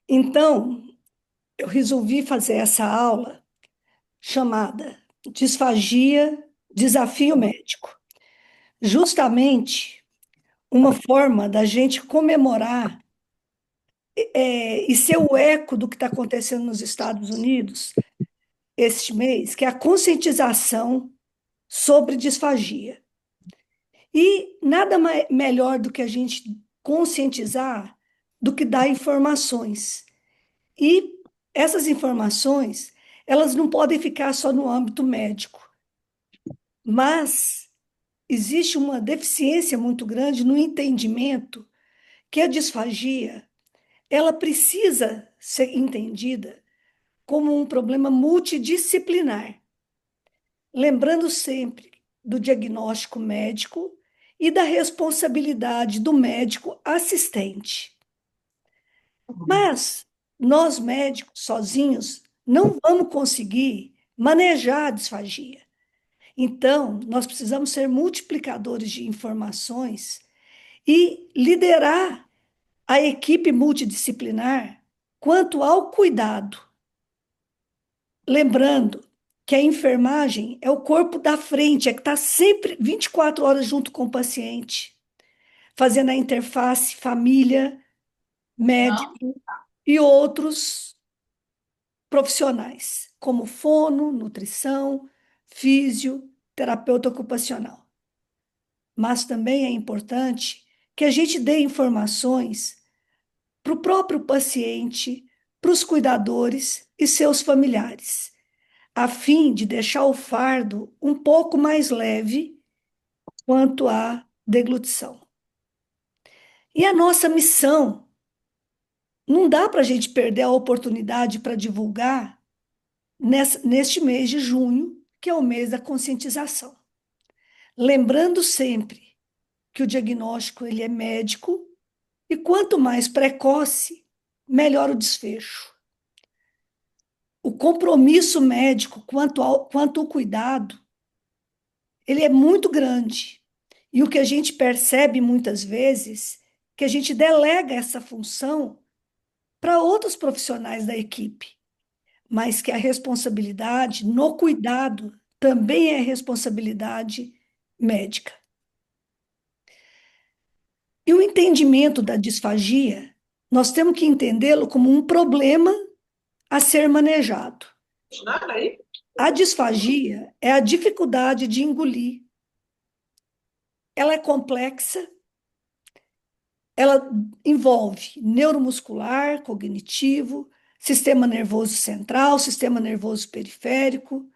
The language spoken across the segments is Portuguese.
Então, eu resolvi fazer essa aula chamada Disfagia, Desafio Médico. Justamente uma forma da gente comemorar e ser o eco do que está acontecendo nos Estados Unidos este mês, que é a conscientização sobre disfagia. E nada melhor do que a gente conscientizar do que dar informações. E essas informações, elas não podem ficar só no âmbito médico, mas existe uma deficiência muito grande no entendimento que a disfagia, ela precisa ser entendida como um problema multidisciplinar, lembrando sempre do diagnóstico médico e da responsabilidade do médico assistente. Mas nós médicos sozinhos não vamos conseguir manejar a disfagia. Então, nós precisamos ser multiplicadores de informações e liderar a equipe multidisciplinar quanto ao cuidado. Lembrando que a enfermagem é o corpo da frente, é que está sempre 24 horas junto com o paciente, fazendo a interface família, Não? médico e outros profissionais, como fono, nutrição, físio, terapeuta ocupacional. Mas também é importante que a gente dê informações para o próprio paciente, para os cuidadores e seus familiares, a fim de deixar o fardo um pouco mais leve quanto à deglutição. E a nossa missão, não dá para a gente perder a oportunidade para divulgar neste mês de junho, que é o mês da conscientização. Lembrando sempre que o diagnóstico ele é médico e quanto mais precoce, melhor o desfecho. O compromisso médico quanto ao cuidado, ele é muito grande. E o que a gente percebe muitas vezes, que a gente delega essa função para outros profissionais da equipe, mas que a responsabilidade no cuidado também é responsabilidade médica. E o entendimento da disfagia, nós temos que entendê-lo como um problema a ser manejado. Nada aí? A disfagia é a dificuldade de engolir. Ela é complexa, ela envolve neuromuscular, cognitivo, sistema nervoso central, sistema nervoso periférico.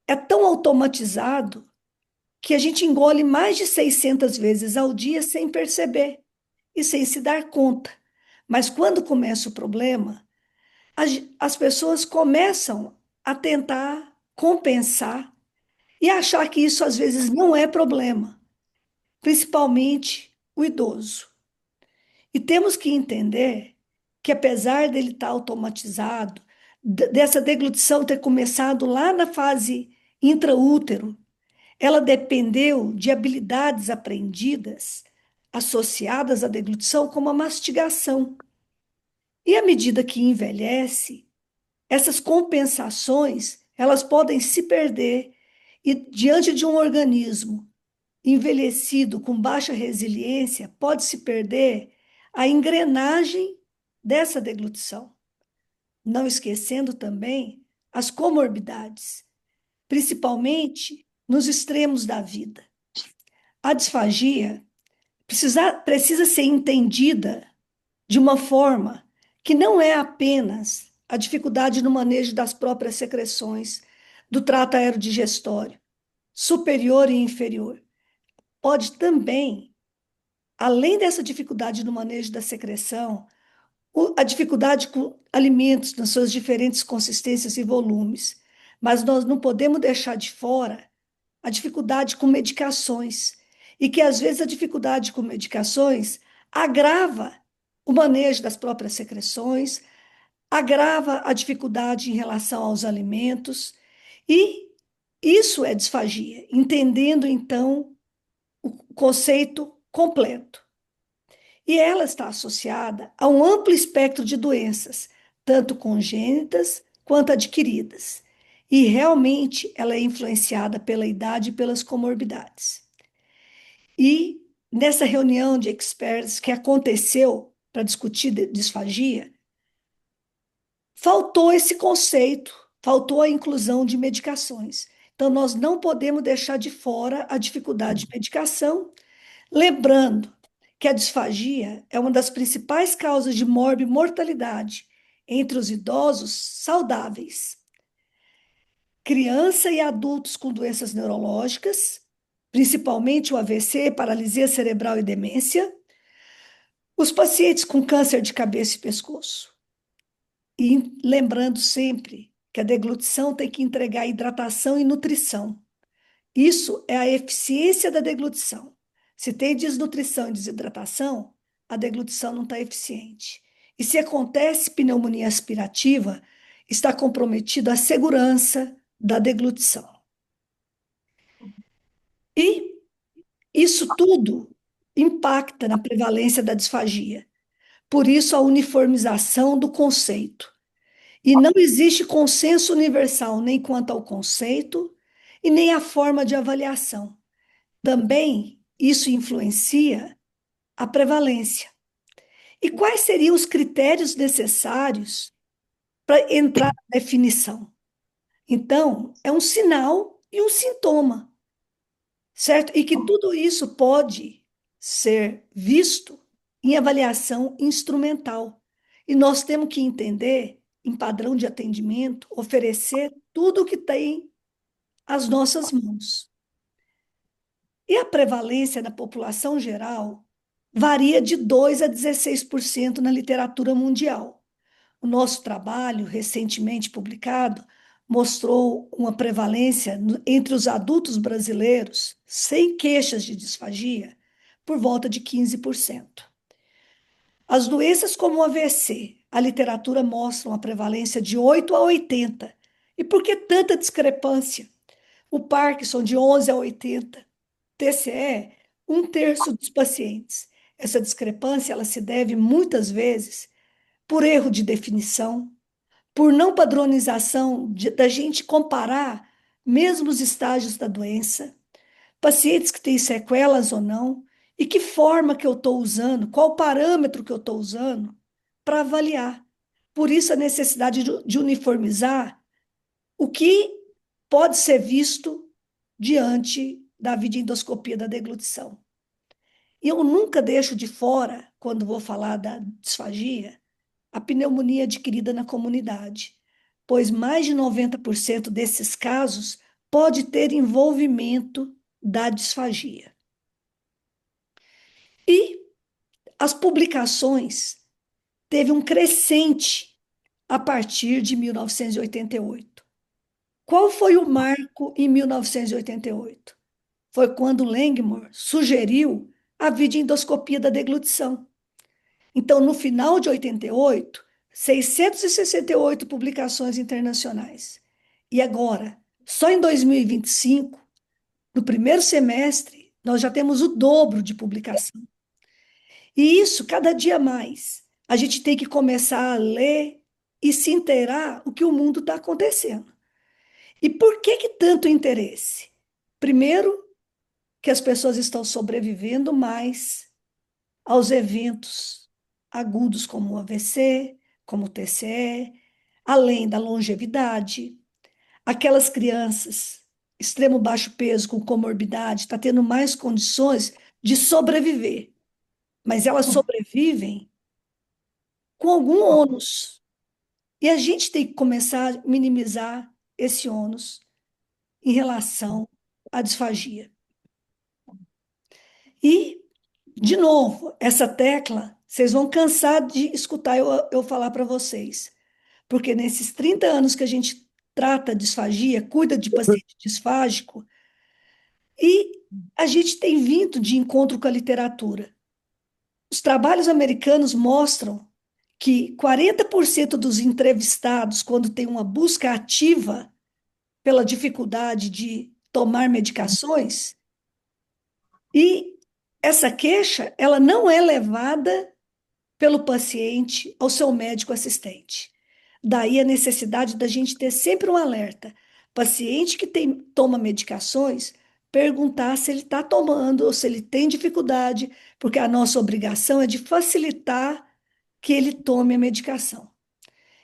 É tão automatizado que a gente engole mais de 600 vezes ao dia sem perceber e sem se dar conta. Mas quando começa o problema, as pessoas começam a tentar compensar e achar que isso às vezes não é problema, principalmente o idoso. E temos que entender que, apesar dele estar automatizado, dessa deglutição ter começado lá na fase intraútero, ela dependeu de habilidades aprendidas associadas à deglutição, como a mastigação. E à medida que envelhece, essas compensações, elas podem se perder e diante de um organismo envelhecido com baixa resiliência, pode se perder a engrenagem dessa deglutição, não esquecendo também as comorbidades, principalmente nos extremos da vida. A disfagia precisa ser entendida de uma forma que não é apenas a dificuldade no manejo das próprias secreções do trato aerodigestório, superior e inferior. Pode também, além dessa dificuldade no manejo da secreção, a dificuldade com alimentos nas suas diferentes consistências e volumes. Mas nós não podemos deixar de fora a dificuldade com medicações, e que às vezes a dificuldade com medicações agrava o manejo das próprias secreções, agrava a dificuldade em relação aos alimentos, e isso é disfagia, entendendo então o conceito completo. E ela está associada a um amplo espectro de doenças, tanto congênitas quanto adquiridas. E realmente ela é influenciada pela idade e pelas comorbidades. E nessa reunião de experts que aconteceu para discutir disfagia, faltou esse conceito, faltou a inclusão de medicações. Então, nós não podemos deixar de fora a dificuldade de medicação, lembrando que a disfagia é uma das principais causas de mortalidade entre os idosos saudáveis, criança e adultos com doenças neurológicas, principalmente o AVC, paralisia cerebral e demência, os pacientes com câncer de cabeça e pescoço. E lembrando sempre que a deglutição tem que entregar hidratação e nutrição. Isso é a eficiência da deglutição. Se tem desnutrição e desidratação, a deglutição não está eficiente. E se acontece pneumonia aspirativa, está comprometida a segurança da deglutição. E isso tudo impacta na prevalência da disfagia. Por isso, a uniformização do conceito. E não existe consenso universal nem quanto ao conceito e nem a forma de avaliação. Também isso influencia a prevalência. E quais seriam os critérios necessários para entrar na definição? Então, é um sinal e um sintoma, certo? E que tudo isso pode ser visto em avaliação instrumental. E nós temos que entender, em padrão de atendimento, oferecer tudo o que tem às nossas mãos. E a prevalência na população geral varia de 2 a 16% na literatura mundial. O nosso trabalho, recentemente publicado, mostrou uma prevalência entre os adultos brasileiros sem queixas de disfagia por volta de 15%. As doenças como o AVC, a literatura mostra uma prevalência de 8 a 80%. E por que tanta discrepância? O Parkinson de 11 a 80%. TCE, um terço dos pacientes. Essa discrepância ela se deve muitas vezes por erro de definição, por não padronização da gente comparar mesmo os estágios da doença, pacientes que têm sequelas ou não, e que forma que eu estou usando, qual parâmetro que eu estou usando para avaliar. Por isso a necessidade de uniformizar o que pode ser visto diante da videoendoscopia da deglutição. E eu nunca deixo de fora, quando vou falar da disfagia, a pneumonia adquirida na comunidade, pois mais de 90% desses casos pode ter envolvimento da disfagia. E as publicações teve um crescente a partir de 1988. Qual foi o marco em 1988? Foi quando Langmore sugeriu a videoendoscopia da deglutição. Então, no final de 88, 668 publicações internacionais. E agora, só em 2025, no primeiro semestre, nós já temos o dobro de publicação. E isso, cada dia mais, a gente tem que começar a ler e se inteirar o que o mundo está acontecendo. E por que tanto interesse? Primeiro, que as pessoas estão sobrevivendo mais aos eventos agudos como o AVC, como o TCE, além da longevidade. Aquelas crianças, extremo baixo peso, com comorbidade, está tendo mais condições de sobreviver, mas elas sobrevivem com algum ônus. E a gente tem que começar a minimizar esse ônus em relação à disfagia. E, de novo, essa tecla, vocês vão cansar de escutar eu falar para vocês, porque nesses 30 anos que a gente trata disfagia, cuida de paciente disfágico, e a gente tem vindo de encontro com a literatura. Os trabalhos americanos mostram que 40% dos entrevistados, quando tem uma busca ativa pela dificuldade de tomar medicações, e essa queixa, ela não é levada pelo paciente ao seu médico assistente. Daí a necessidade da gente ter sempre um alerta. Paciente que toma medicações, perguntar se ele está tomando ou se ele tem dificuldade, porque a nossa obrigação é de facilitar que ele tome a medicação.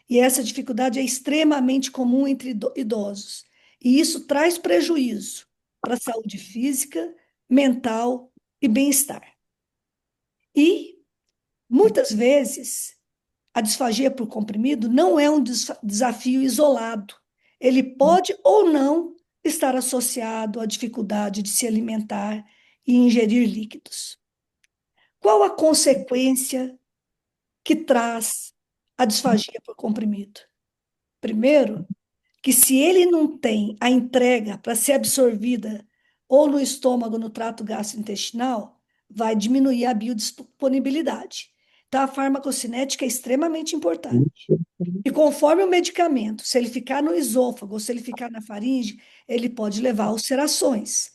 E essa dificuldade é extremamente comum entre idosos. E isso traz prejuízo para a saúde física, mental e bem-estar. E, muitas vezes, a disfagia por comprimido não é um desafio isolado. Ele pode ou não estar associado à dificuldade de se alimentar e ingerir líquidos. Qual a consequência que traz a disfagia por comprimido? Primeiro, que se ele não tem a entrega para ser absorvida ou no estômago, no trato gastrointestinal, vai diminuir a biodisponibilidade. Então, a farmacocinética é extremamente importante. E conforme o medicamento, se ele ficar no esôfago ou se ele ficar na faringe, ele pode levar a ulcerações,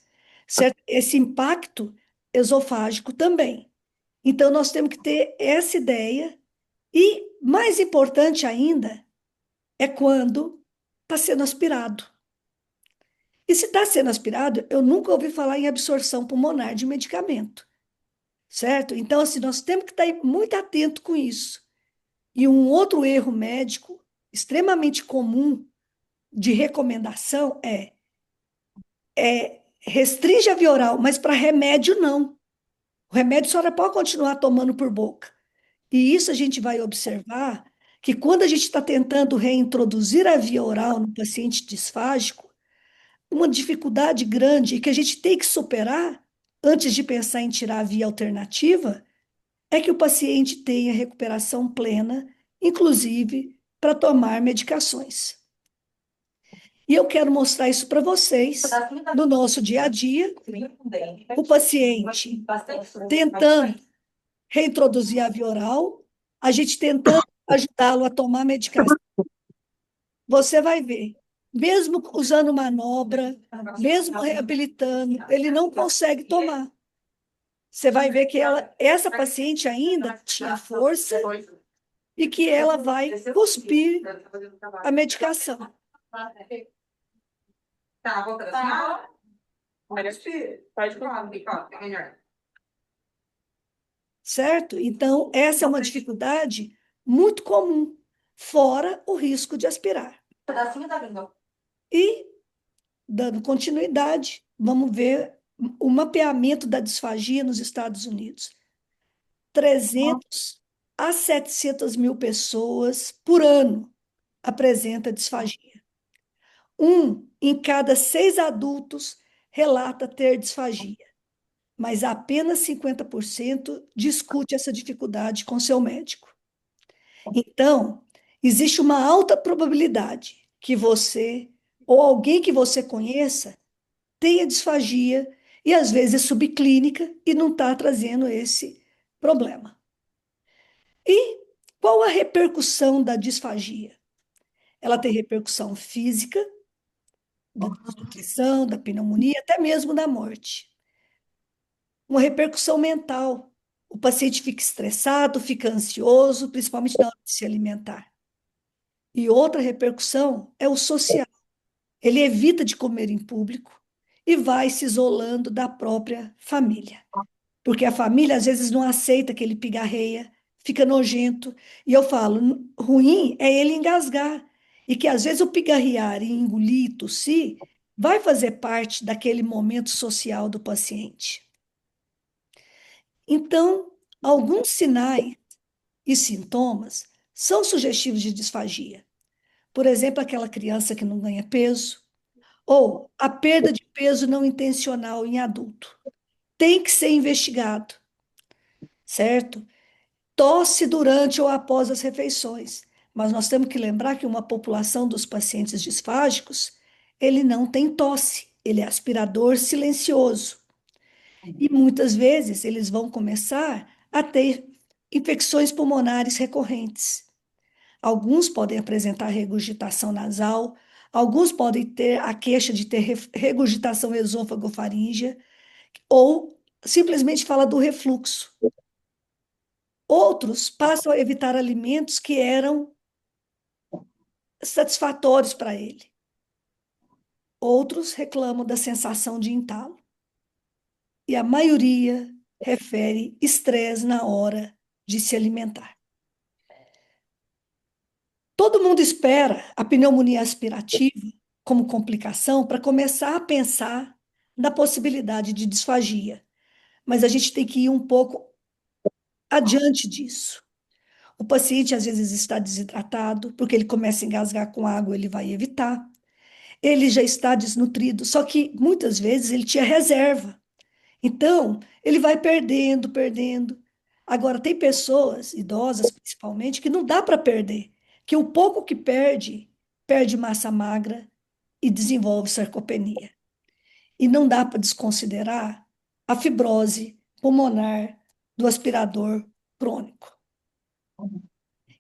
certo? Esse impacto esofágico também. Então, nós temos que ter essa ideia. E, mais importante ainda, é quando está sendo aspirado. E se está sendo aspirado, eu nunca ouvi falar em absorção pulmonar de medicamento, certo? Então, assim, nós temos que estar muito atento com isso. E um outro erro médico extremamente comum de recomendação é restringe a via oral, mas para remédio não. O remédio a senhora pode continuar tomando por boca. E isso a gente vai observar que quando a gente está tentando reintroduzir a via oral no paciente disfágico, uma dificuldade grande que a gente tem que superar antes de pensar em tirar a via alternativa é que o paciente tenha recuperação plena, inclusive para tomar medicações. E eu quero mostrar isso para vocês no nosso dia a dia, o paciente tentando reintroduzir a via oral, a gente tentando ajudá-lo a tomar medicação. Você vai ver, mesmo usando manobra, mesmo reabilitando, ele não consegue tomar. Você vai ver que essa paciente ainda tinha força e que ela vai cuspir a medicação. Tá, vou tratar. Pode falar. Certo? Então, essa é uma dificuldade muito comum, fora o risco de aspirar. E, dando continuidade, vamos ver o mapeamento da disfagia nos Estados Unidos. 300 a 700 mil pessoas por ano apresenta disfagia. Um em cada 6 adultos relata ter disfagia, mas apenas 50% discute essa dificuldade com seu médico. Então, existe uma alta probabilidade que você ou alguém que você conheça tenha disfagia e às vezes é subclínica e não está trazendo esse problema. E qual a repercussão da disfagia? Ela tem repercussão física, da desnutrição, da pneumonia, até mesmo da morte. Uma repercussão mental. O paciente fica estressado, fica ansioso, principalmente na hora de se alimentar. E outra repercussão é o social. Ele evita de comer em público e vai se isolando da própria família. Porque a família às vezes não aceita que ele pigarreia, fica nojento. E eu falo, ruim é ele engasgar. E que às vezes o pigarrear e engolir, tossir, vai fazer parte daquele momento social do paciente. Então, alguns sinais e sintomas são sugestivos de disfagia. Por exemplo, aquela criança que não ganha peso, ou a perda de peso não intencional em adulto. Tem que ser investigado, certo? Tosse durante ou após as refeições. Mas nós temos que lembrar que uma população dos pacientes disfágicos, ele não tem tosse, ele é aspirador silencioso. E muitas vezes eles vão começar a ter infecções pulmonares recorrentes. Alguns podem apresentar regurgitação nasal, alguns podem ter a queixa de ter regurgitação esôfago-faríngea, ou simplesmente fala do refluxo. Outros passam a evitar alimentos que eram satisfatórios para ele. Outros reclamam da sensação de entalo. E a maioria refere estresse na hora de se alimentar. Todo mundo espera a pneumonia aspirativa como complicação para começar a pensar na possibilidade de disfagia, mas a gente tem que ir um pouco adiante disso. O paciente às vezes está desidratado, porque ele começa a engasgar com água, ele vai evitar. Ele já está desnutrido, só que muitas vezes ele tinha reserva. Então, ele vai perdendo, perdendo. Agora, tem pessoas, idosas principalmente, que não dá para perder, que o pouco que perde, perde massa magra e desenvolve sarcopenia. E não dá para desconsiderar a fibrose pulmonar do aspirador crônico.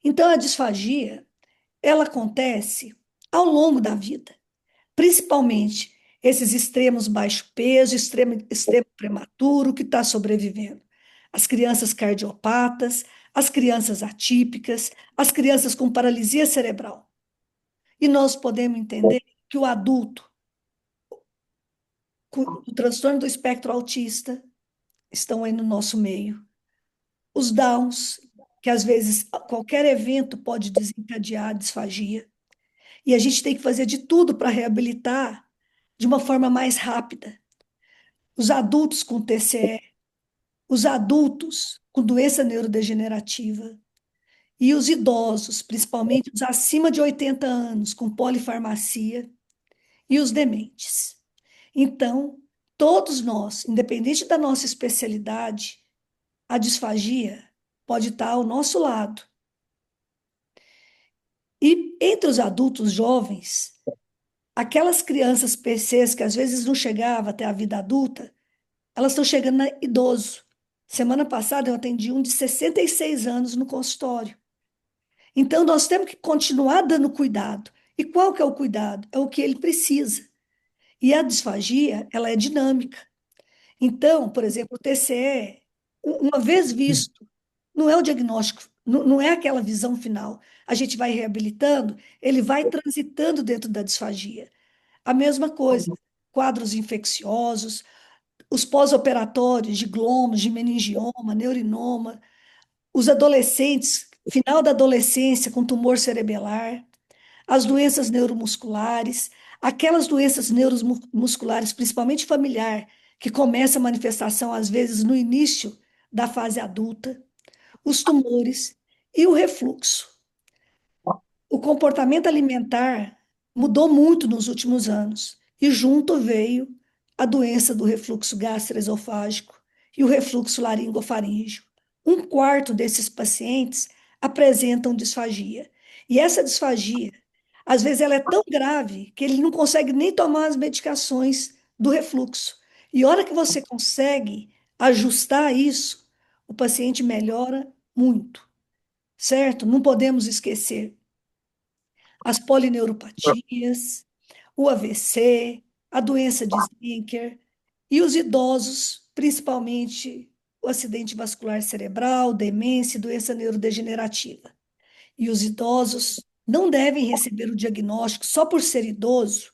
Então, a disfagia, ela acontece ao longo da vida, principalmente esses extremos baixo peso, extremo prematuro que está sobrevivendo. As crianças cardiopatas, as crianças atípicas, as crianças com paralisia cerebral. E nós podemos entender que o adulto com o transtorno do espectro autista estão aí no nosso meio. Os Downs, que às vezes qualquer evento pode desencadear a disfagia. E a gente tem que fazer de tudo para reabilitar de uma forma mais rápida. Os adultos com TCE, os adultos com doença neurodegenerativa e os idosos, principalmente os acima de 80 anos, com polifarmacia e os dementes. Então, todos nós, independente da nossa especialidade, a disfagia pode estar ao nosso lado. E entre os adultos jovens, aquelas crianças PCs que às vezes não chegavam até a vida adulta, elas estão chegando na idoso. Semana passada eu atendi um de 66 anos no consultório. Então nós temos que continuar dando cuidado. E qual que é o cuidado? É o que ele precisa. E a disfagia, ela é dinâmica. Então, por exemplo, o TCE, uma vez visto, não é o diagnóstico, não é aquela visão final. A gente vai reabilitando, ele vai transitando dentro da disfagia. A mesma coisa, quadros infecciosos, os pós-operatórios de glomos, de meningioma, neurinoma, os adolescentes, final da adolescência com tumor cerebelar, as doenças neuromusculares, aquelas doenças neuromusculares, principalmente familiar, que começa a manifestação às vezes no início da fase adulta, os tumores e o refluxo. O comportamento alimentar mudou muito nos últimos anos e junto veio a doença do refluxo gastroesofágico e o refluxo laringofaríngeo. Um quarto desses pacientes apresentam disfagia. E essa disfagia, às vezes, ela é tão grave que ele não consegue nem tomar as medicações do refluxo. E a hora que você consegue ajustar isso, o paciente melhora muito, certo? Não podemos esquecer as polineuropatias, o AVC, a doença de Zenker e os idosos, principalmente o acidente vascular cerebral, demência e doença neurodegenerativa. E os idosos não devem receber o diagnóstico só por ser idoso,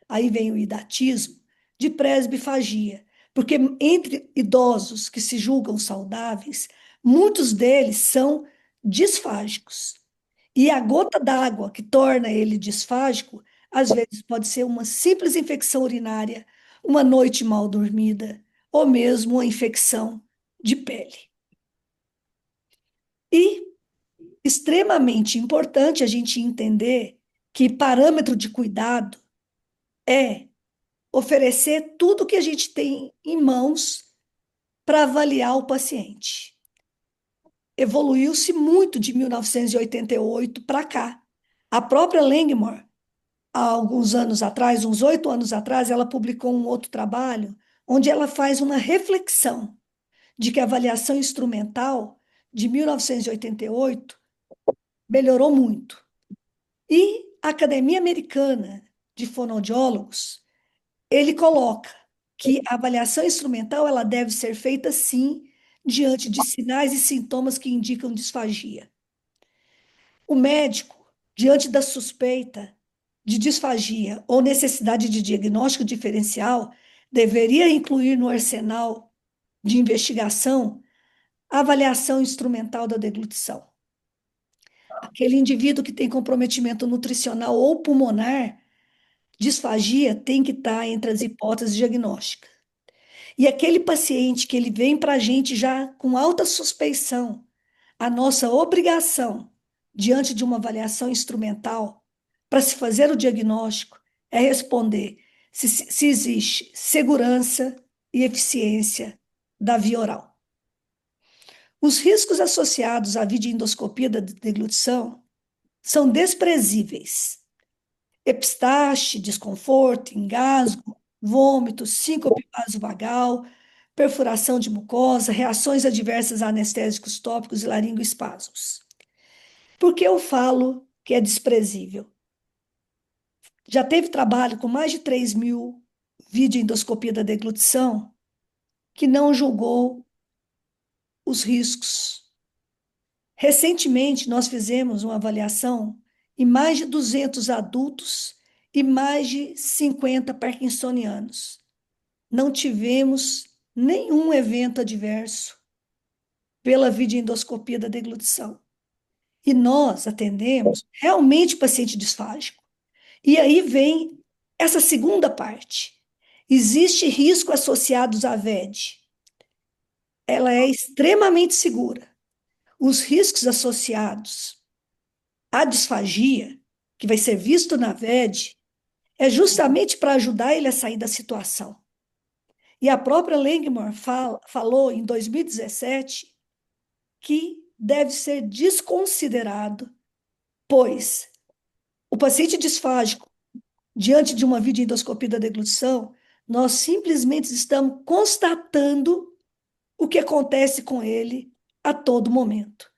aí vem o idatismo, de presbifagia, porque entre idosos que se julgam saudáveis, muitos deles são disfágicos. E a gota d'água que torna ele disfágico, às vezes pode ser uma simples infecção urinária, uma noite mal dormida, ou mesmo uma infecção de pele. E extremamente importante a gente entender que parâmetro de cuidado é oferecer tudo que a gente tem em mãos para avaliar o paciente. Evoluiu-se muito de 1988 para cá. A própria Langmore, há alguns anos atrás, uns 8 anos atrás, ela publicou um outro trabalho onde ela faz uma reflexão de que a avaliação instrumental de 1988 melhorou muito. E a Academia Americana de Fonoaudiólogos, ele coloca que a avaliação instrumental ela deve ser feita, sim, diante de sinais e sintomas que indicam disfagia. O médico, diante da suspeita de disfagia ou necessidade de diagnóstico diferencial, deveria incluir no arsenal de investigação a avaliação instrumental da deglutição. Aquele indivíduo que tem comprometimento nutricional ou pulmonar, disfagia tem que estar entre as hipóteses diagnósticas. E aquele paciente que ele vem para a gente já com alta suspeição, a nossa obrigação, diante de uma avaliação instrumental, para se fazer o diagnóstico, é responder se existe segurança e eficiência da via oral. Os riscos associados à videoendoscopia da deglutição são desprezíveis. Epistaxe, desconforto, engasgo, vômito, síncope vasovagal, perfuração de mucosa, reações adversas a anestésicos tópicos e laringoespasmos. Por que eu falo que é desprezível? Já teve trabalho com mais de 3.000 videoendoscopia da deglutição que não julgou os riscos. Recentemente, nós fizemos uma avaliação em mais de 200 adultos e mais de 50 parkinsonianos. Não tivemos nenhum evento adverso pela videoendoscopia da deglutição. E nós atendemos realmente paciente disfágico. E aí vem essa segunda parte. Existe risco associados à VED. Ela é extremamente segura. Os riscos associados à disfagia, que vai ser visto na VED, é justamente para ajudar ele a sair da situação. E a própria Langmore falou em 2017 que deve ser desconsiderado, pois o paciente disfágico, diante de uma videoendoscopia da deglutição, nós simplesmente estamos constatando o que acontece com ele a todo momento.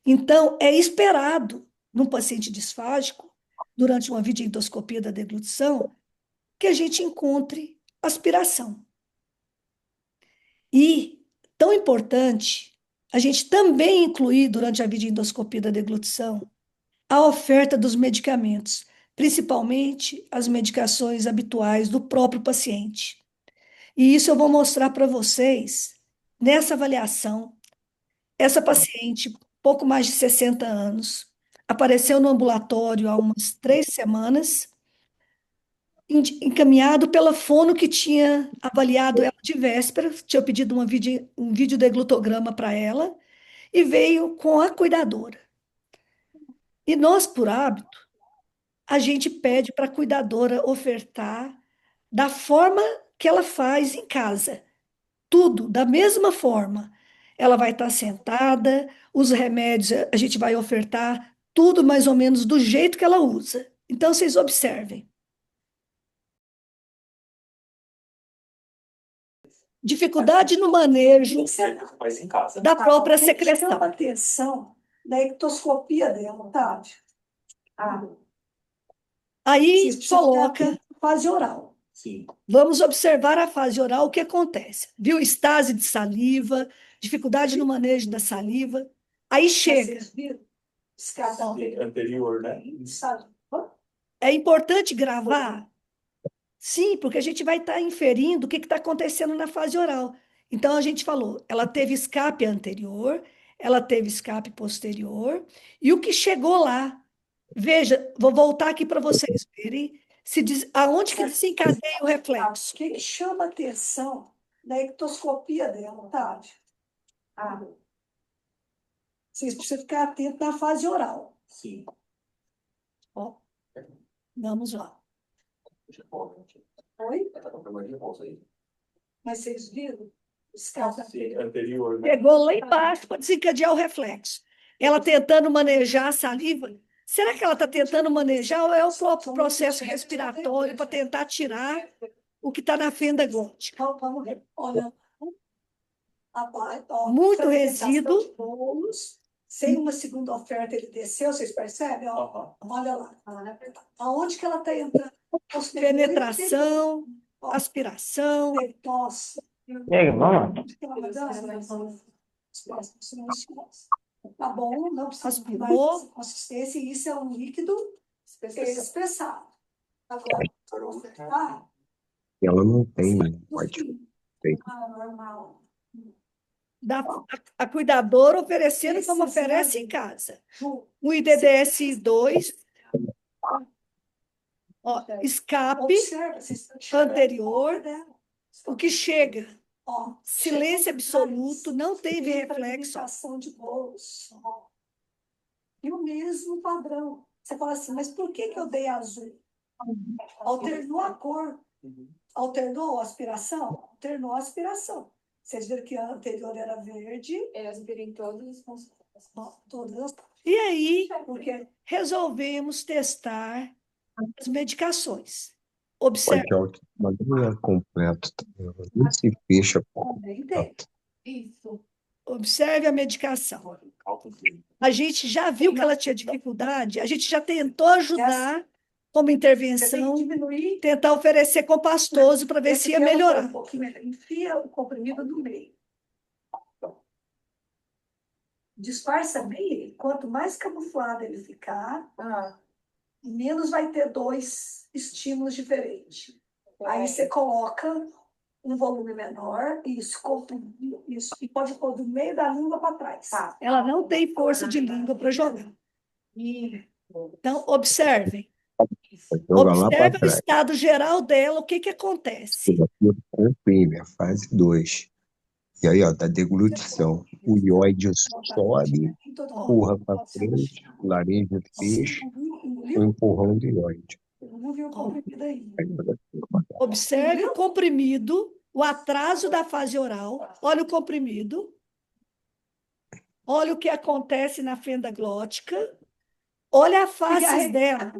Então, é esperado num paciente disfágico, durante uma videoendoscopia da deglutição, que a gente encontre aspiração. E, tão importante, a gente também incluir, durante a videoendoscopia da deglutição, a oferta dos medicamentos, principalmente as medicações habituais do próprio paciente. E isso eu vou mostrar para vocês nessa avaliação. Essa paciente, pouco mais de 60 anos, apareceu no ambulatório há umas 3 semanas, encaminhado pela fono que tinha avaliado ela de véspera, tinha pedido um videodeglutograma para ela, e veio com a cuidadora. E nós, por hábito, a gente pede para a cuidadora ofertar da forma que ela faz em casa. Tudo da mesma forma. Ela vai estar sentada, os remédios a gente vai ofertar tudo mais ou menos do jeito que ela usa. Então, vocês observem. Dificuldade no manejo da própria secreção. Chama atenção da ectoscopia dela, tá? Aí coloca fase oral. Sim. Vamos observar a fase oral, o que acontece. Viu? Estase de saliva, dificuldade no manejo da saliva. Aí chega. Anterior, né? É importante gravar? Sim, porque a gente vai estar inferindo o que está acontecendo na fase oral. Então, a gente falou, ela teve escape anterior, ela teve escape posterior, e o que chegou lá. Veja, vou voltar aqui para vocês verem aonde que desencadeia o reflexo. O que chama atenção na ectoscopia dela, Tati? Vocês precisam ficar atentos na fase oral. Sim. Ó, vamos lá. Oi? Mas vocês viram? Sim, anterior, né? Pegou lá embaixo para desencadear o reflexo. Ela tentando manejar a saliva. Será que ela está tentando manejar ou é o próprio processo respiratório para tentar tirar o que está na fenda glótica? Vamos ver. Olha, muito resíduo. Sem uma segunda oferta, ele desceu, vocês percebem? Olha lá. Aonde que ela está entrando? Penetração. aspiração, tosse. E aí, vamos lá. Tá bom, não precisa Aspirou. mais consistência, e isso é um líquido espessado. Agora, ah, Ela não tem, no pode fim, ter. normal. A cuidadora oferecendo como oferece em casa. O IDDS-2, ó, escape Observa, vocês estão enxergando anterior, a boca dela. o que chega, Ó, silêncio chegou absoluto, atrás, não teve tem reflexo. fragmentação de bolso. Ó. E o mesmo padrão. Você fala assim, mas por que eu dei azul? Alternou a cor. Alternou a aspiração? Alternou a aspiração. Vocês viram que a anterior era verde? Eu aspirei todas as Ó, todas. E aí, Porque resolvemos testar as medicações. Observe, Pode que mas não é completo. Ela nem se fecha também tem. completo. Isso. observe a medicação. A gente já viu que ela tinha dificuldade, a gente já tentou ajudar como Você tem intervenção, que diminuir. tentar oferecer compastoso para ver Esse se ia aqui ela foi melhorar. um pouquinho melhor. Enfia o comprimido no meio. Disfarça bem ele. Quanto mais camuflado ele ficar, menos vai ter dois estímulos diferentes. Aí você coloca um volume menor, isso, comprime, isso, e pode pôr do meio da língua para trás. Tá. Ela não tem força de língua para jogar. Então, observem. Joga lá para Observe o trás. estado geral dela, o que que acontece. Terapia comprime, a fase 2. E aí, ó, da deglutição. O ióide sobe, empurra para frente, laringe fecha, o empurrão do ióide. Não viu o comprimido aí. Observe o comprimido, o atraso da fase oral. Olha o comprimido. Olha o que acontece na fenda glótica. Olha a face dela.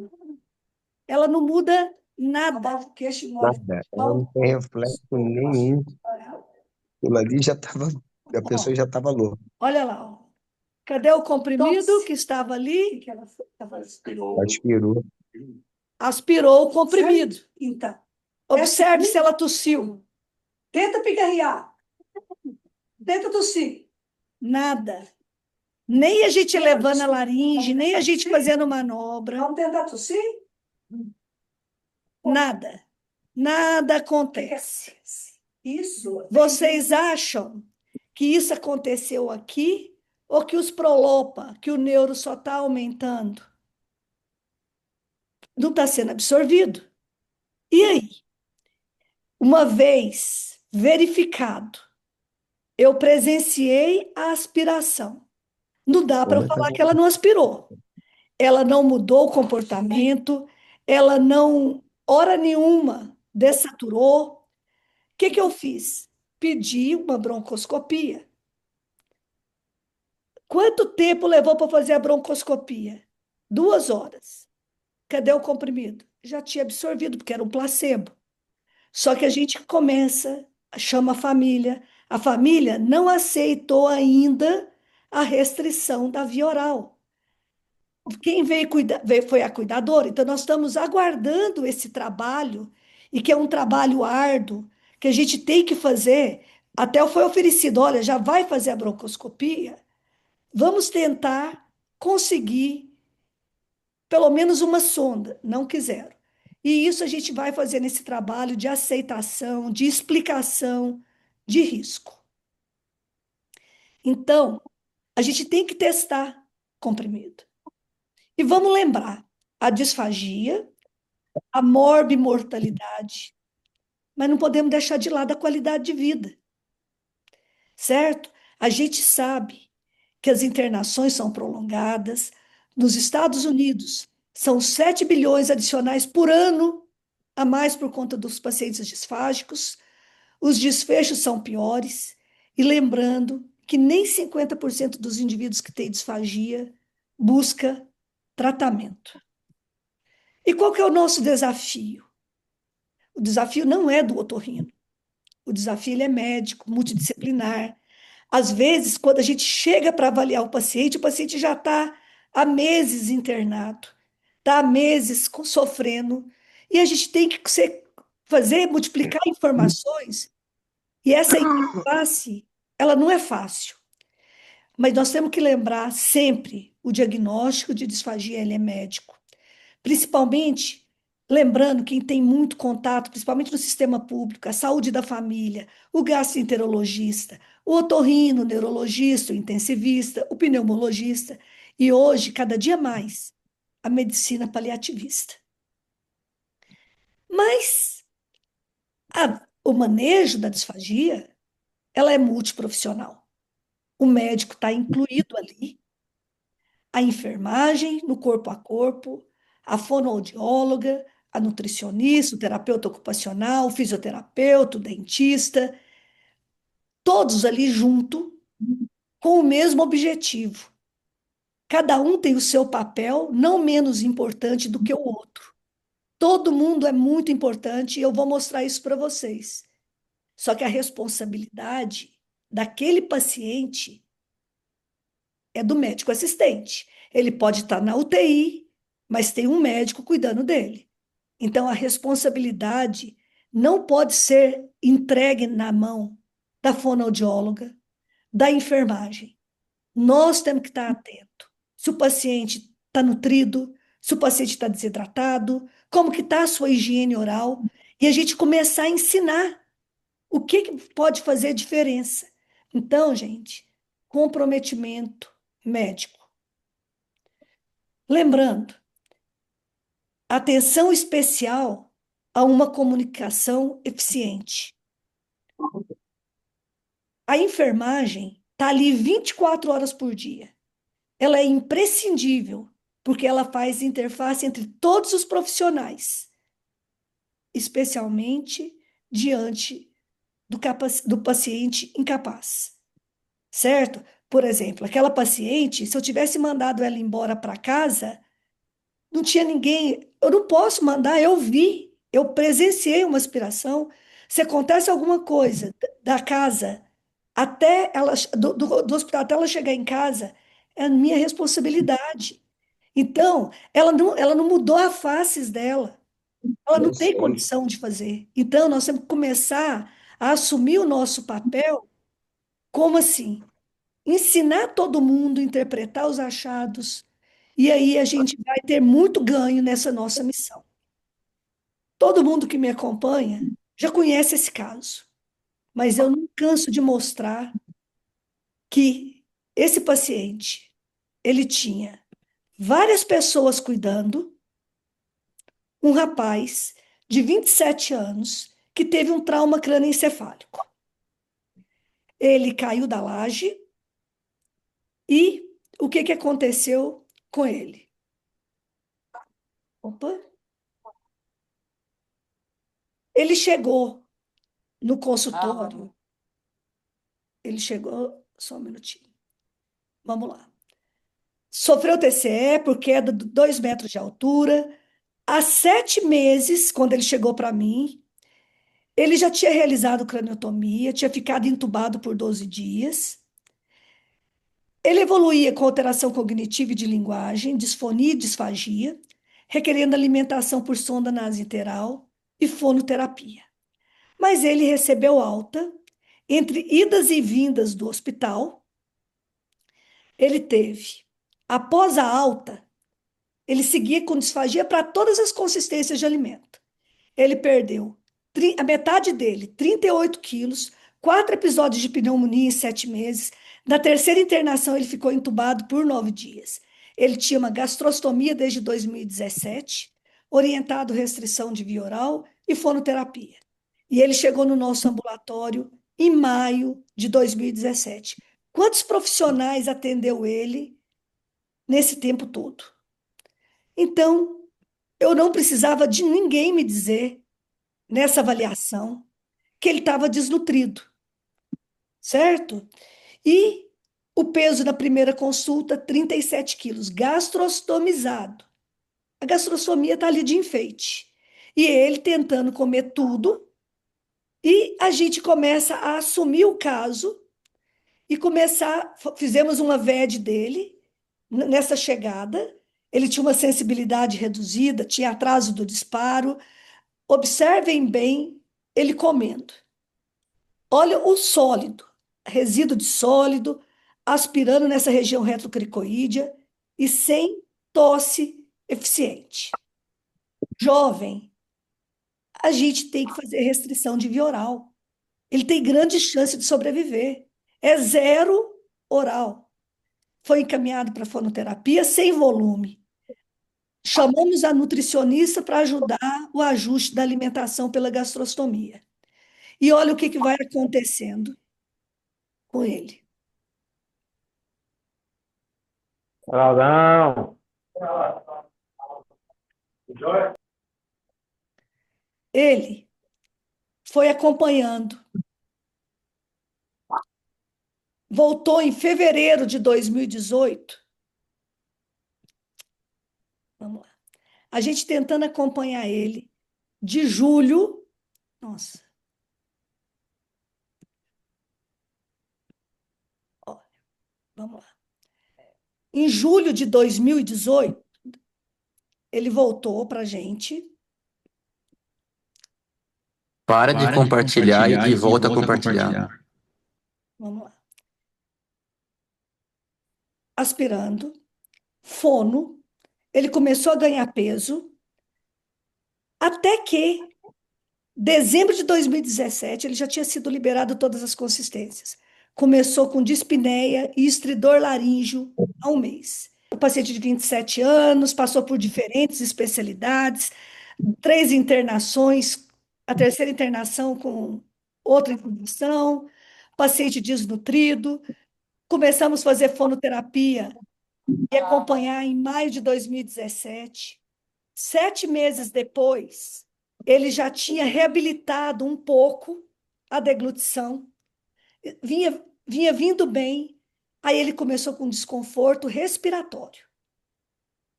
Ela não muda nada. Abaixa o queixo e molha. Nada. Ela não tem reflexo nenhum. Aquilo ali já estava. A pessoa já estava louca. Olha lá. Ó. Cadê o comprimido que estava ali? Que ela Aspirou. Aspirou o comprimido. Então, Observe se ela tossiu. tenta pigarrear. Tenta tossir. Nada. Nem a gente levando a laringe, nem a gente fazendo manobra. Vamos tentar tossir? Nada. Nada acontece. Isso. Vocês acham que isso aconteceu aqui ou que os prolopa, que o neuro só está aumentando? Não está sendo absorvido. E aí? Uma vez verificado, eu presenciei a aspiração. Não dá para falar que ela não aspirou. Ela não mudou o comportamento, ela não, hora nenhuma, dessaturou. O que que eu fiz? Pedi uma broncoscopia. Quanto tempo levou para fazer a broncoscopia? 2 horas. Cadê o comprimido? Já tinha absorvido, porque era um placebo. Só que a gente começa, chama a família não aceitou ainda a restrição da via oral. Quem veio cuidar foi a cuidadora, então nós estamos aguardando esse trabalho, e que é um trabalho árduo, que a gente tem que fazer. Até foi oferecido, olha, já vai fazer a broncoscopia? Vamos tentar conseguir pelo menos uma sonda, não quiseram. E isso a gente vai fazer nesse trabalho de aceitação, de explicação de risco. Então, a gente tem que testar comprimido. E vamos lembrar, a disfagia, a morbimortalidade, mas não podemos deixar de lado a qualidade de vida, certo? A gente sabe que as internações são prolongadas. Nos Estados Unidos, são 7 bilhões adicionais por ano a mais por conta dos pacientes disfágicos. Os desfechos são piores. E lembrando que nem 50% dos indivíduos que têm disfagia busca tratamento. E qual que é o nosso desafio? O desafio não é do otorrino. O desafio ele é médico, multidisciplinar. Às vezes, quando a gente chega para avaliar o paciente já está há meses internado, está há meses sofrendo, e a gente tem que fazer multiplicar informações, e essa interface, ela não é fácil. Mas nós temos que lembrar sempre o diagnóstico de disfagia, ele é médico. Principalmente, lembrando quem tem muito contato, principalmente no sistema público, a saúde da família, o gastroenterologista, o otorrino, o neurologista, o intensivista, o pneumologista, e hoje, cada dia mais, a medicina paliativista. Mas o manejo da disfagia, ela é multiprofissional. O médico está incluído ali, a enfermagem no corpo a corpo, a fonoaudióloga, a nutricionista, o terapeuta ocupacional, o fisioterapeuta, o dentista, todos ali junto com o mesmo objetivo. Cada um tem o seu papel, não menos importante do que o outro. Todo mundo é muito importante e eu vou mostrar isso para vocês. Só que a responsabilidade daquele paciente é do médico assistente. Ele pode estar na UTI, mas tem um médico cuidando dele. Então, a responsabilidade não pode ser entregue na mão da fonoaudióloga, da enfermagem. Nós temos que estar atentos. Se o paciente está nutrido, se o paciente está desidratado, como que está a sua higiene oral, e a gente começar a ensinar o que pode fazer diferença. Então, gente, comprometimento médico. Lembrando, atenção especial a uma comunicação eficiente. A enfermagem está ali 24 horas por dia. Ela é imprescindível, porque ela faz interface entre todos os profissionais, especialmente diante do paciente incapaz. Certo? Por exemplo, aquela paciente, se eu tivesse mandado ela embora para casa, não tinha ninguém. Eu não posso mandar, eu vi, eu presenciei uma aspiração. Se acontece alguma coisa da casa até ela, do hospital até ela chegar em casa, é a minha responsabilidade. Então, ela não mudou a face dela. Ela não Eu tem sei. condição de fazer. Então, nós temos que começar a assumir o nosso papel como assim? Ensinar todo mundo a interpretar os achados, e aí a gente vai ter muito ganho nessa nossa missão. Todo mundo que me acompanha já conhece esse caso, mas eu não canso de mostrar que esse paciente, ele tinha várias pessoas cuidando, um rapaz de 27 anos que teve um trauma crânioencefálico. Ele caiu da laje e o que que aconteceu com ele? Opa! Ele chegou no consultório, ele chegou, só um minutinho, vamos lá. Sofreu TCE por queda de 2 metros de altura. Há 7 meses, quando ele chegou para mim, ele já tinha realizado craniotomia, tinha ficado entubado por 12 dias. Ele evoluía com alteração cognitiva e de linguagem, disfonia e disfagia, requerendo alimentação por sonda nasointeral e fonoterapia. Mas ele recebeu alta. Entre idas e vindas do hospital, ele teve, após a alta, ele seguia com disfagia para todas as consistências de alimento. Ele perdeu a metade dele, 38 quilos, 4 episódios de pneumonia em 7 meses. Na terceira internação, ele ficou entubado por 9 dias. Ele tinha uma gastrostomia desde 2017, orientado restrição de via oral e fonoterapia. E ele chegou no nosso ambulatório em maio de 2017. Quantos profissionais atendeu ele nesse tempo todo? Então, eu não precisava de ninguém me dizer, nessa avaliação, que ele estava desnutrido, certo? E o peso da primeira consulta, 37 quilos, gastrostomizado. A gastrostomia está ali de enfeite. E ele tentando comer tudo, e a gente começa a assumir o caso e fizemos uma VED dele nessa chegada. Ele tinha uma sensibilidade reduzida, tinha atraso do disparo, Observem bem ele comendo. Olha o sólido, resíduo de sólido, aspirando nessa região retrocricoídea e sem tosse eficiente. Jovem, a gente tem que fazer restrição de via oral. Ele tem grande chance de sobreviver. É zero oral. Foi encaminhado para fonoterapia sem volume. Chamamos a nutricionista para ajudar o ajuste da alimentação pela gastrostomia. E olha o que vai acontecendo com ele. Claudão. Ele foi acompanhando. Voltou em fevereiro de 2018. Vamos lá. A gente tentando acompanhar ele de julho. Nossa. Olha, vamos lá. Em julho de 2018, ele voltou para a gente. Para de compartilhar e volta a compartilhar. Vamos lá. Aspirando, fono, ele começou a ganhar peso, até que, dezembro de 2017, ele já tinha sido liberado todas as consistências. Começou com dispneia e estridor laríngeo há um mês. O paciente de 27 anos, passou por diferentes especialidades, 3 internações, a terceira internação com outra internação, paciente desnutrido. Começamos a fazer fonoterapia e acompanhar em maio de 2017. 7 meses depois, ele já tinha reabilitado um pouco a deglutição, vinha vindo bem, aí ele começou com desconforto respiratório.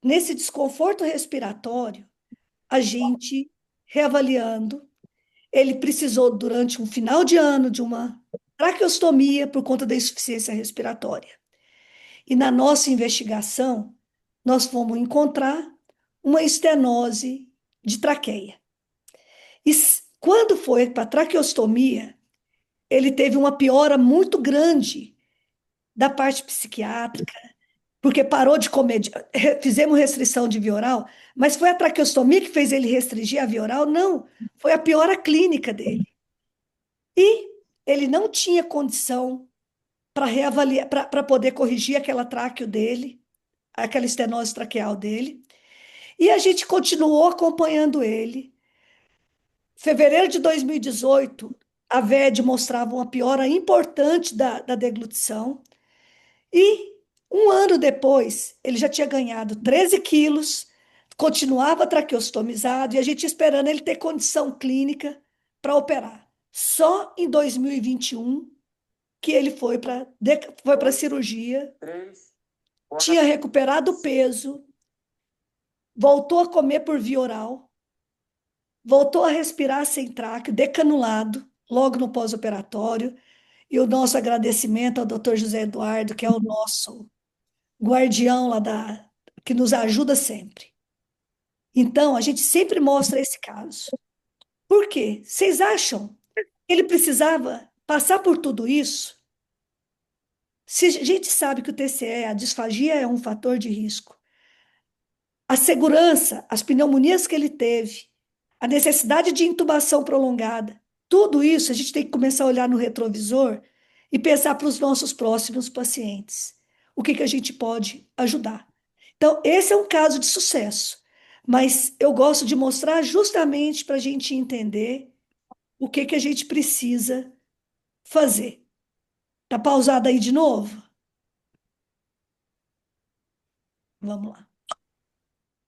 Nesse desconforto respiratório, a gente, reavaliando, ele precisou, durante um final de ano, de uma traqueostomia por conta da insuficiência respiratória. E na nossa investigação, nós fomos encontrar uma estenose de traqueia. E quando foi para a traqueostomia, ele teve uma piora muito grande da parte psiquiátrica, porque parou de comer, fizemos restrição de via oral, mas foi a traqueostomia que fez ele restringir a via oral? Não, foi a piora clínica dele. E ele não tinha condição para reavaliar, para poder corrigir aquela tráqueo dele, aquela estenose traqueal dele. E a gente continuou acompanhando ele. Fevereiro de 2018, a VED mostrava uma piora importante da deglutição. E um ano depois, ele já tinha ganhado 13 quilos, continuava traqueostomizado, e a gente esperando ele ter condição clínica para operar. Só em 2021 que ele foi para a cirurgia, tinha recuperado o peso, voltou a comer por via oral, voltou a respirar sem tráqueo, decanulado, logo no pós-operatório. E o nosso agradecimento ao Dr. José Eduardo, que é o nosso guardião lá que nos ajuda sempre. Então, a gente sempre mostra esse caso. Por quê? Vocês acham que ele precisava passar por tudo isso? Se a gente sabe que o TCE, a disfagia, é um fator de risco, a segurança, as pneumonias que ele teve, a necessidade de intubação prolongada, tudo isso a gente tem que começar a olhar no retrovisor e pensar para os nossos próximos pacientes. O que a gente pode ajudar? Então, esse é um caso de sucesso, mas eu gosto de mostrar justamente para a gente entender o que a gente precisa fazer. Está pausado aí de novo? Vamos lá.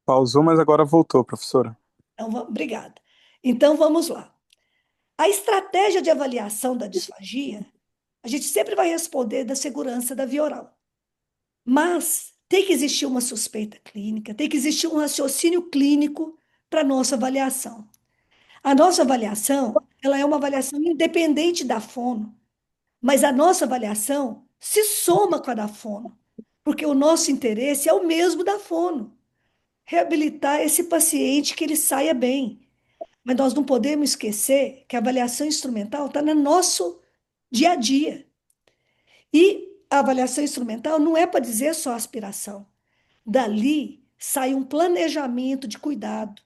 Pausou, mas agora voltou, professora. Então, obrigada. Então, vamos lá. A estratégia de avaliação da disfagia, a gente sempre vai responder da segurança da via oral. Mas tem que existir uma suspeita clínica, tem que existir um raciocínio clínico para a nossa avaliação. A nossa avaliação, ela é uma avaliação independente da fono, mas a nossa avaliação se soma com a da fono, porque o nosso interesse é o mesmo da fono, reabilitar esse paciente que ele saia bem. Mas nós não podemos esquecer que a avaliação instrumental está no nosso dia a dia. E a avaliação instrumental não é para dizer só aspiração. Dali sai um planejamento de cuidado.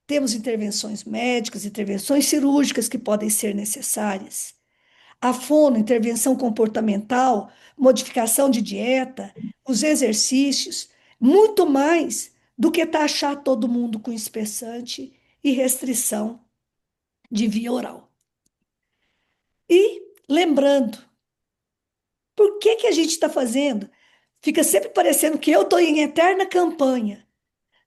Temos intervenções médicas, intervenções cirúrgicas que podem ser necessárias. A fono, intervenção comportamental, modificação de dieta, os exercícios, muito mais do que taxar todo mundo com espessante e restrição de via oral. E lembrando, por que que a gente está fazendo? Fica sempre parecendo que eu estou em eterna campanha.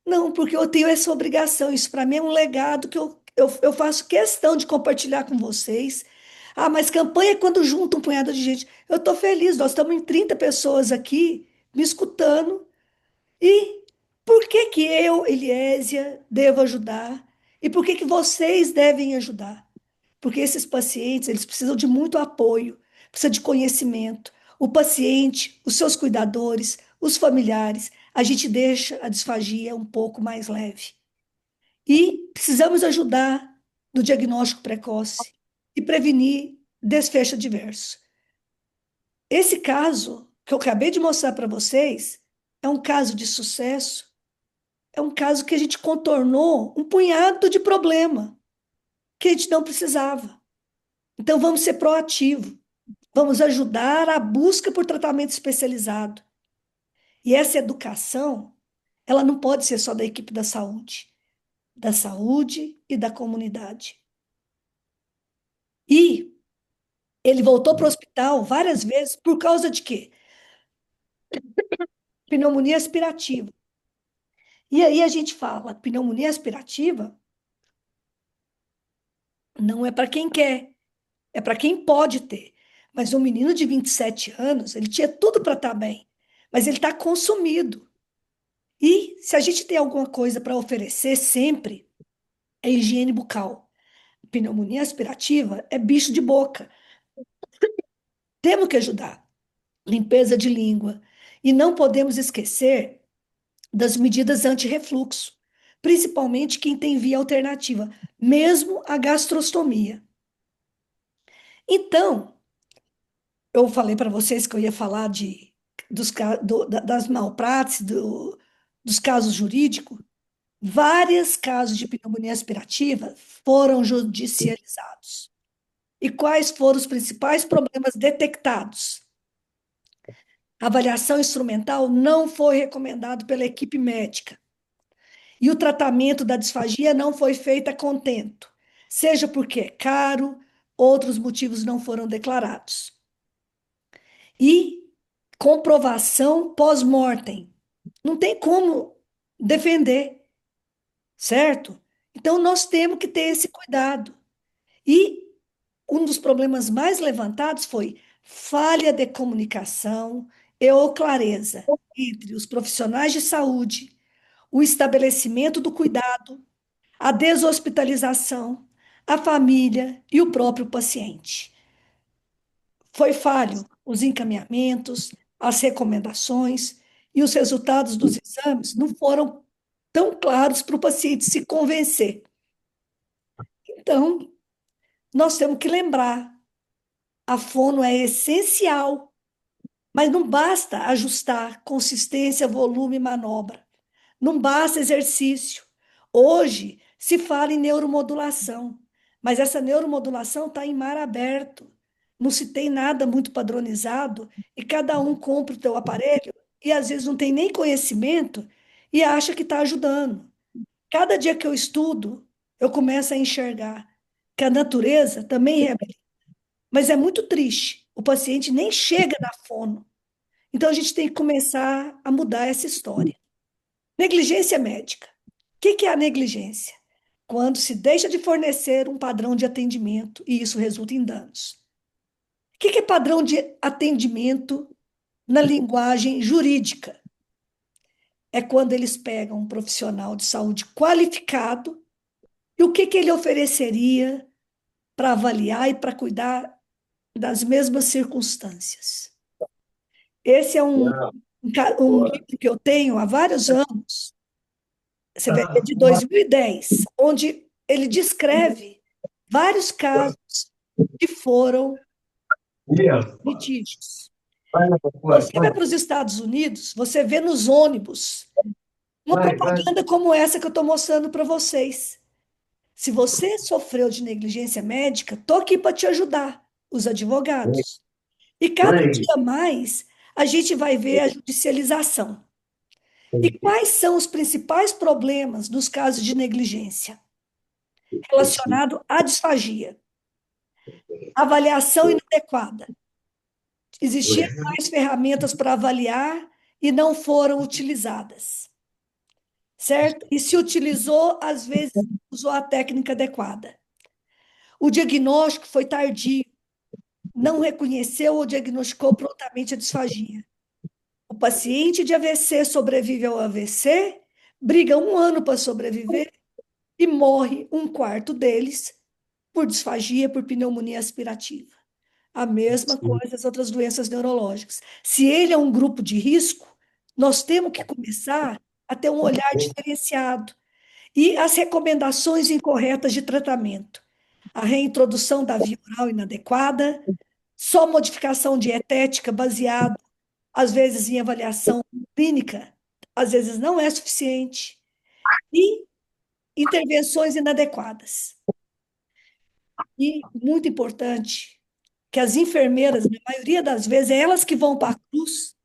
Não, porque eu tenho essa obrigação. Isso para mim é um legado que eu faço questão de compartilhar com vocês. Ah, mas campanha é quando junta um punhado de gente. Eu estou feliz, nós estamos em 30 pessoas aqui me escutando. E por que que eu, Eliésia, devo ajudar? E por que que vocês devem ajudar? Porque esses pacientes, eles precisam de muito apoio, precisa de conhecimento. O paciente, os seus cuidadores, os familiares, a gente deixa a disfagia um pouco mais leve. E precisamos ajudar no diagnóstico precoce e prevenir desfecho adverso. Esse caso que eu acabei de mostrar para vocês é um caso de sucesso, é um caso que a gente contornou um punhado de problema que a gente não precisava. Então, vamos ser proativos, vamos ajudar a busca por tratamento especializado. E essa educação, ela não pode ser só da equipe da saúde e da comunidade. E ele voltou para o hospital várias vezes por causa de quê? Pneumonia aspirativa. E aí a gente fala, pneumonia aspirativa não é para quem quer, é para quem pode ter. Mas um menino de 27 anos, ele tinha tudo para estar bem, mas ele está consumido. E se a gente tem alguma coisa para oferecer sempre, é higiene bucal. Pneumonia aspirativa é bicho de boca. Temos que ajudar. Limpeza de língua. E não podemos esquecer das medidas anti-refluxo, principalmente quem tem via alternativa, mesmo a gastrostomia. Então, eu falei para vocês que eu ia falar das malprates, dos casos jurídicos. Vários casos de pneumonia aspirativa foram judicializados. E quais foram os principais problemas detectados? A avaliação instrumental não foi recomendado pela equipe médica. E o tratamento da disfagia não foi feito a contento, seja porque é caro, outros motivos não foram declarados. E comprovação pós-mortem. Não tem como defender, certo? Então, nós temos que ter esse cuidado. E um dos problemas mais levantados foi falha de comunicação e ou clareza entre os profissionais de saúde, o estabelecimento do cuidado, a deshospitalização, a família e o próprio paciente. Foi falho os encaminhamentos, as recomendações e os resultados dos exames não foram tão claros para o paciente se convencer. Então, nós temos que lembrar, a fono é essencial, mas não basta ajustar consistência, volume e manobra. Não basta exercício. Hoje se fala em neuromodulação, mas essa neuromodulação está em mar aberto. Não se tem nada muito padronizado e cada um compra o teu aparelho e às vezes não tem nem conhecimento e acha que está ajudando. Cada dia que eu estudo, eu começo a enxergar que a natureza também reabilita. Mas é muito triste. O paciente nem chega na fono. Então a gente tem que começar a mudar essa história. Negligência médica. O que é a negligência? Quando se deixa de fornecer um padrão de atendimento e isso resulta em danos. O que é padrão de atendimento na linguagem jurídica? É quando eles pegam um profissional de saúde qualificado e o que ele ofereceria para avaliar e para cuidar das mesmas circunstâncias. Esse é um livro que eu tenho há vários anos, você vê, é de 2010, onde ele descreve vários casos que foram litígios. Você vai para os Estados Unidos, você vê nos ônibus uma propaganda como essa que eu estou mostrando para vocês. Se você sofreu de negligência médica, estou aqui para te ajudar, os advogados. E cada dia mais a gente vai ver a judicialização. E quais são os principais problemas nos casos de negligência? Relacionado à disfagia. Avaliação inadequada. Existiam mais ferramentas para avaliar e não foram utilizadas. Certo? E se utilizou, às vezes, usou a técnica adequada. O diagnóstico foi tardio. Não reconheceu ou diagnosticou prontamente a disfagia. O paciente de AVC sobrevive ao AVC, briga 1 ano para sobreviver e morre 1/4 deles por disfagia, por pneumonia aspirativa. A mesma coisa as outras doenças neurológicas. Se ele é um grupo de risco, nós temos que começar a ter um olhar diferenciado. E as recomendações incorretas de tratamento. A reintrodução da via oral inadequada, só modificação dietética baseada, às vezes, em avaliação clínica, às vezes não é suficiente. E intervenções inadequadas. E, muito importante, que as enfermeiras, na maioria das vezes, é elas que vão para a cruz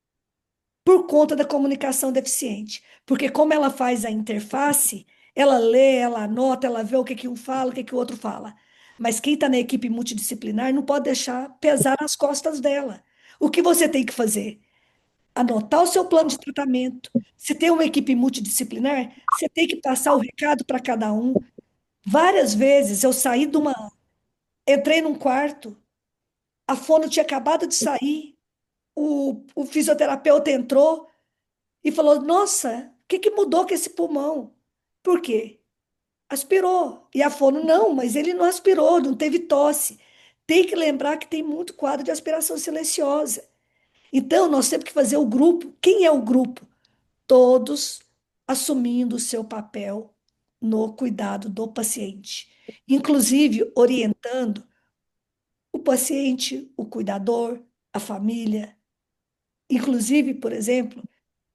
por conta da comunicação deficiente. Porque como ela faz a interface, ela lê, ela anota, ela vê o que um fala, o que o outro fala. Mas quem está na equipe multidisciplinar não pode deixar pesar nas costas dela. O que você tem que fazer? Anotar o seu plano de tratamento. Se tem uma equipe multidisciplinar, você tem que passar o recado para cada um. Várias vezes eu saí de uma... Entrei num quarto, a fono tinha acabado de sair, o fisioterapeuta entrou e falou, nossa, o que mudou com esse pulmão? Por quê? Aspirou. E a fono, não, mas ele não aspirou, não teve tosse. Tem que lembrar que tem muito quadro de aspiração silenciosa. Então, nós temos que fazer o grupo. Quem é o grupo? Todos assumindo o seu papel no cuidado do paciente, inclusive orientando o paciente, o cuidador, a família. Inclusive, por exemplo,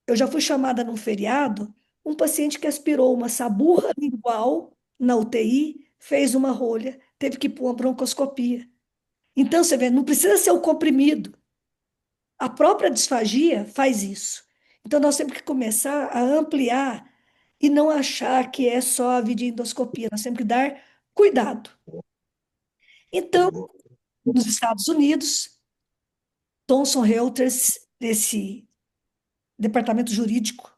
eu já fui chamada num feriado, um paciente que aspirou uma saburra lingual na UTI, fez uma rolha, teve que pôr uma broncoscopia. Então, você vê, não precisa ser o comprimido. A própria disfagia faz isso. Então, nós temos que começar a ampliar e não achar que é só a videoendoscopia. Nós temos que dar cuidado. Então, nos Estados Unidos, Thomson Reuters, esse departamento jurídico,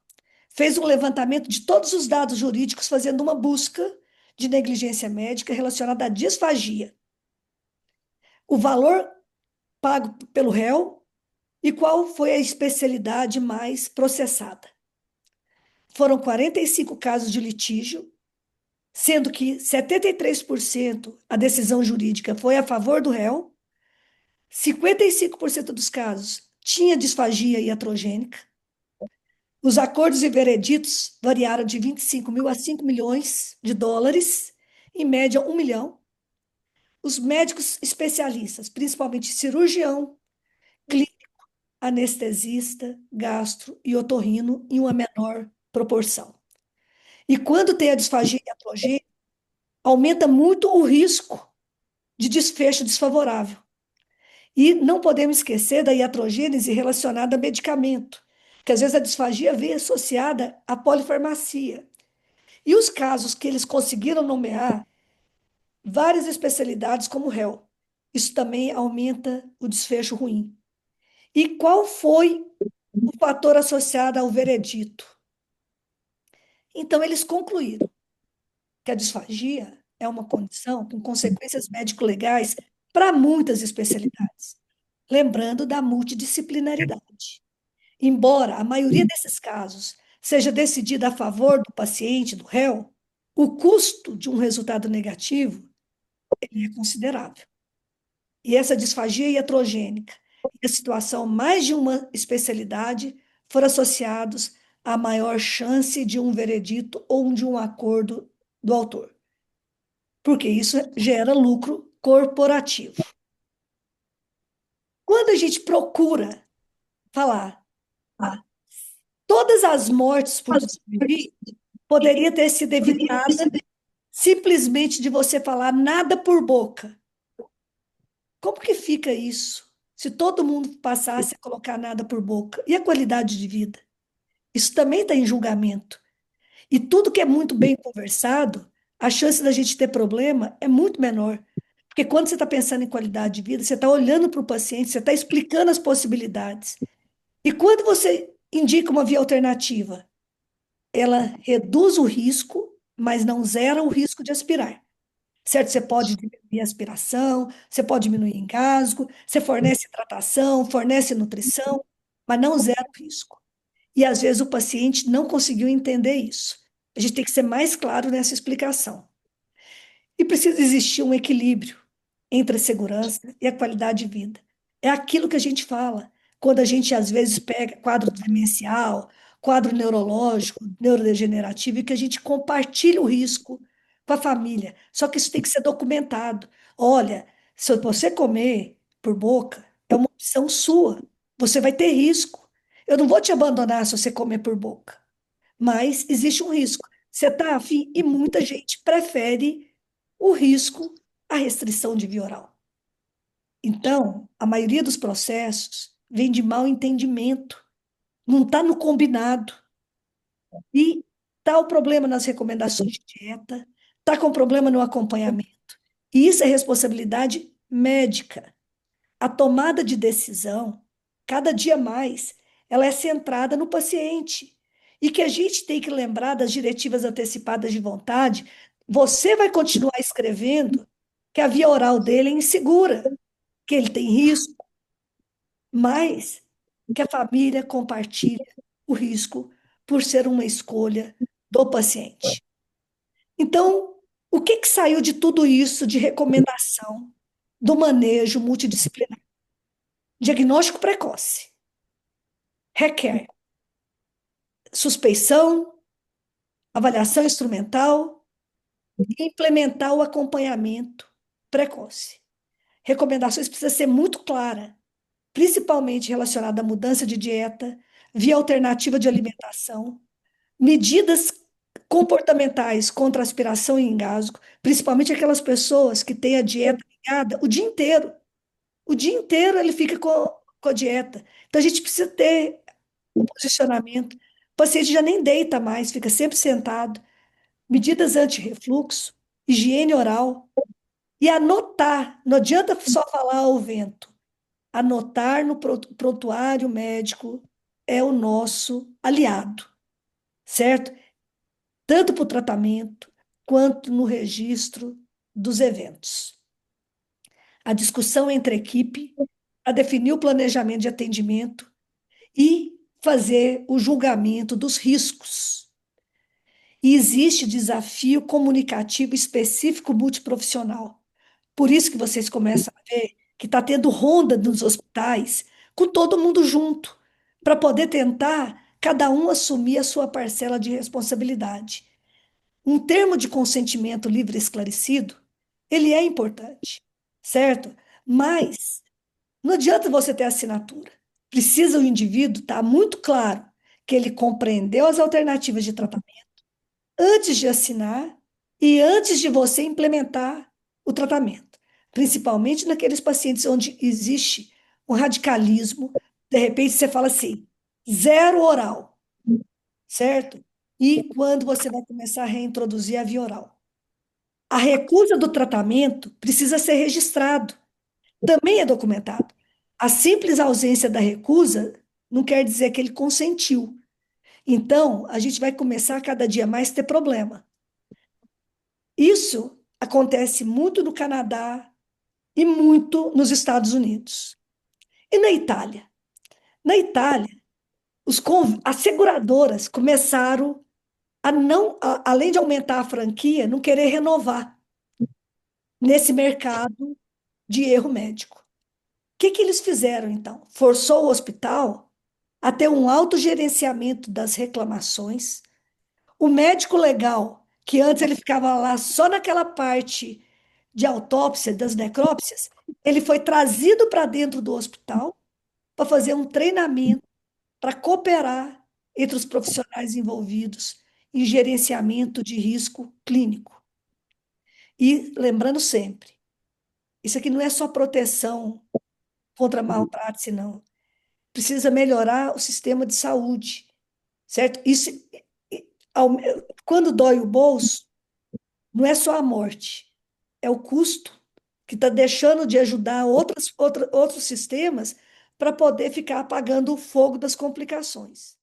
fez um levantamento de todos os dados jurídicos, fazendo uma busca de negligência médica relacionada à disfagia. O valor pago pelo réu e qual foi a especialidade mais processada. Foram 45 casos de litígio, sendo que 73% a decisão jurídica foi a favor do réu, 55% dos casos tinha disfagia iatrogênica, os acordos e vereditos variaram de 25 mil a 5 milhões de dólares, em média 1 milhão. Os médicos especialistas, principalmente cirurgião, clínico, anestesista, gastro e otorrino, em uma menor proporção. E quando tem a disfagia iatrogênica, aumenta muito o risco de desfecho desfavorável. E não podemos esquecer da iatrogênese relacionada a medicamento, que às vezes a disfagia vem associada à polifarmacia. E os casos que eles conseguiram nomear várias especialidades como réu. Isso também aumenta o desfecho ruim. E qual foi o fator associado ao veredito? Então, eles concluíram que a disfagia é uma condição com consequências médico-legais para muitas especialidades, lembrando da multidisciplinaridade. Embora a maioria desses casos seja decidida a favor do paciente, do réu, o custo de um resultado negativo ele é considerável. E essa disfagia iatrogênica e a situação mais de uma especialidade foram associados à maior chance de um veredito ou de um acordo do autor. porque isso gera lucro corporativo. Quando a gente procura falar, todas as mortes por Covid poderia ter sido evitada simplesmente de você falar nada por boca. Como que fica isso? Se todo mundo passasse a colocar nada por boca, e a qualidade de vida? Isso também está em julgamento. E tudo que é muito bem conversado, a chance da gente ter problema é muito menor. Porque quando você está pensando em qualidade de vida, você está olhando para o paciente, você está explicando as possibilidades. E quando você indica uma via alternativa, ela reduz o risco, mas não zera o risco de aspirar. Certo? Você pode diminuir a aspiração, você pode diminuir engasgo, você fornece hidratação, fornece nutrição, mas não zera o risco. E às vezes o paciente não conseguiu entender isso. A gente tem que ser mais claro nessa explicação. E precisa existir um equilíbrio entre a segurança e a qualidade de vida. É aquilo que a gente fala quando a gente às vezes pega quadro demencial, quadro neurológico, neurodegenerativo, e que a gente compartilha o risco com a família. Só que isso tem que ser documentado. Olha, se você comer por boca, é uma opção sua. Você vai ter risco. Eu não vou te abandonar se você comer por boca, mas existe um risco. Você está afim e muita gente prefere o risco à restrição de via oral. Então, a maioria dos processos vem de mau entendimento, não está no combinado. E está o problema nas recomendações de dieta, está com problema no acompanhamento. E isso é responsabilidade médica. A tomada de decisão, cada dia mais, ela é centrada no paciente. E que a gente tem que lembrar das diretivas antecipadas de vontade. Você vai continuar escrevendo que a via oral dele é insegura, que ele tem risco, mas que a família compartilha o risco por ser uma escolha do paciente. Então, o que saiu de tudo isso de recomendação do manejo multidisciplinar? Diagnóstico precoce requer suspeição, avaliação instrumental e implementar o acompanhamento precoce. Recomendações precisam ser muito claras, principalmente relacionada à mudança de dieta, via alternativa de alimentação, medidas comportamentais contra aspiração e engasgo, principalmente aquelas pessoas que têm a dieta ligada o dia inteiro. O dia inteiro ele fica com a dieta. Então a gente precisa ter o posicionamento. O paciente já nem deita mais, fica sempre sentado. Medidas anti-refluxo, higiene oral. E anotar, não adianta só falar ao vento. Anotar no prontuário médico é o nosso aliado, certo? Tanto para o tratamento quanto no registro dos eventos. A discussão entre a equipe a definir o planejamento de atendimento e fazer o julgamento dos riscos. E existe desafio comunicativo específico multiprofissional. Por isso que vocês começam a ver que está tendo ronda nos hospitais com todo mundo junto, para poder tentar cada um assumir a sua parcela de responsabilidade. Um termo de consentimento livre e esclarecido, ele é importante, certo? Mas não adianta você ter assinatura. Precisa o indivíduo estar muito claro que ele compreendeu as alternativas de tratamento antes de assinar e antes de você implementar o tratamento. Principalmente naqueles pacientes onde existe um radicalismo. De repente você fala assim, zero oral, certo? E quando você vai começar a reintroduzir a via oral? A recusa do tratamento precisa ser registrado. Também é documentado. A simples ausência da recusa não quer dizer que ele consentiu. Então, a gente vai começar a cada dia mais a ter problema. Isso acontece muito no Canadá e muito nos Estados Unidos. E na Itália? Na Itália, as seguradoras começaram a não, além de aumentar a franquia, não querer renovar nesse mercado de erro médico. O que eles fizeram, então? Forçou o hospital a ter um autogerenciamento das reclamações. O médico legal, que antes ele ficava lá só naquela parte de autópsia, das necrópsias, ele foi trazido para dentro do hospital para fazer um treinamento para cooperar entre os profissionais envolvidos em gerenciamento de risco clínico. E lembrando sempre, isso aqui não é só proteção contra malpraxe, não. Precisa melhorar o sistema de saúde, certo? Isso, ao- quando dói o bolso, não é só a morte, é o custo que está deixando de ajudar outros sistemas para poder ficar apagando o fogo das complicações.